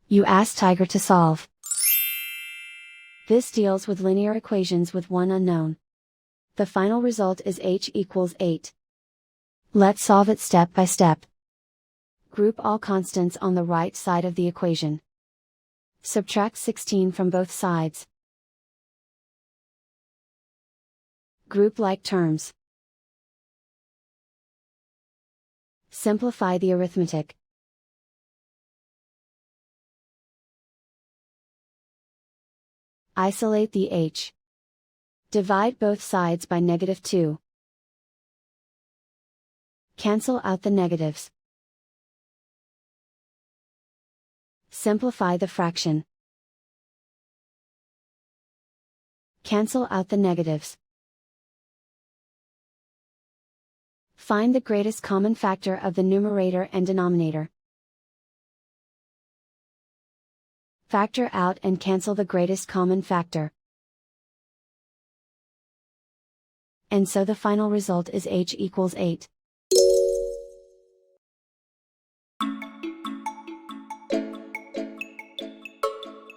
You ask Tiger to solve. This deals with linear equations with one unknown. The final result is h equals 8. Let's solve it step by step. Group all constants on the right side of the equation. Subtract 16 from both sides. Group like terms. Simplify the arithmetic. Isolate the h. Divide both sides by -2. Cancel out the negatives. Simplify the fraction. Cancel out the negatives. Find the greatest common factor of the numerator and denominator. Factor out and cancel the greatest common factor. And so the final result is h equals 8.